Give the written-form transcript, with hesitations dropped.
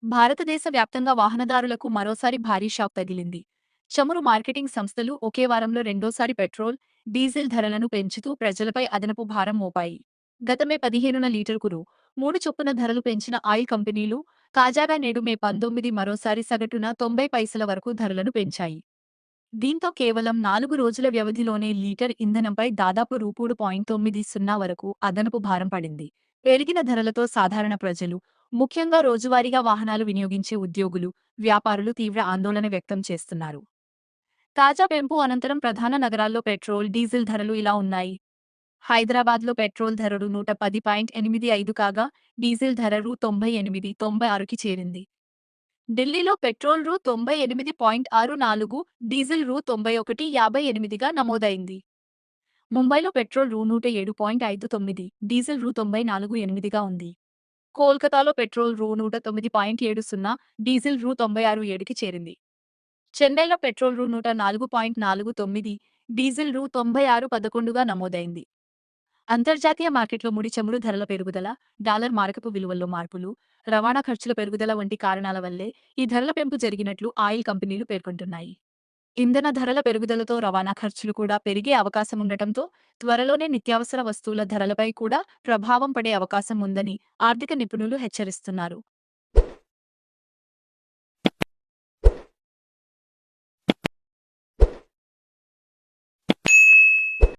భారతదేశ వ్యాప్తంగా వాహనదారులకు మరోసారి భారీ షాక్ తగిలింది. చమురు మార్కెటింగ్ సంస్థలు ఒకే వారంలో రెండోసారి పెట్రోల్, డీజిల్ ధరలను పెంచుతూ ప్రజలపై అదనపు భారం మోపాయి. గత మే 15న లీటరుకు రూ. 3 చొప్పున ధరలు పెంచిన ఆయిల్ కంపెనీలు తాజాగా నేడు మే 19 మరోసారి సగటున 90 పైసల వరకు ధరలను పెంచాయి. దీంతో కేవలం 4 రోజుల వ్యవధిలోనే లీటర్ ఇంధనంపై దాదాపు రూ. 3.90 వరకు అదనపు భారం పడింది. పెరిగిన ధరలతో సాధారణ ప్రజలు, ముఖ్యంగా రోజువారీగా వాహనాలు వినియోగించే ఉద్యోగులు, వ్యాపారులు తీవ్ర ఆందోళన వ్యక్తం చేస్తున్నారు. తాజా పెంపు అనంతరం ప్రధాన నగరాల్లో పెట్రోల్, డీజిల్ ధరలు ఇలా ఉన్నాయి. హైదరాబాద్లో పెట్రోల్ ధర రూ. 110.85 కాగా, డీజిల్ ధర రూ. 98.96కి చేరింది. ఢిల్లీలో పెట్రోల్ రూ. 98.64, డీజిల్ రూ. 91.58గా నమోదైంది. ముంబైలో పెట్రోల్ రూ. 107.59, డీజిల్ రూ. 94.8గా ఉంది. కోల్కతాలో పెట్రోల్ రూ. 109.70, డీజిల్ రూ. 96.7కి చేరింది. చెన్నైలో పెట్రోల్ రూ. 104.49, డీజిల్ రూ. 96.11గా నమోదైంది. అంతర్జాతీయ మార్కెట్లో ముడి చమురు ధరల పెరుగుదల, డాలర్ మారకపు విలువల్లో మార్పులు, రవాణా ఖర్చుల పెరుగుదల వంటి కారణాల వల్లే ఈ ధరల పెంపు జరిగినట్లు ఆయిల్ కంపెనీలు పేర్కొంటున్నాయి. ఇంధన ధరల పెరుగుదలతో రవాణా ఖర్చులు కూడా పెరిగే అవకాశముండటంతో త్వరలోనే నిత్యావసర వస్తువుల ధరలపై కూడా ప్రభావం పడే అవకాశం ఉందని ఆర్థిక నిపుణులు హెచ్చరిస్తున్నారు.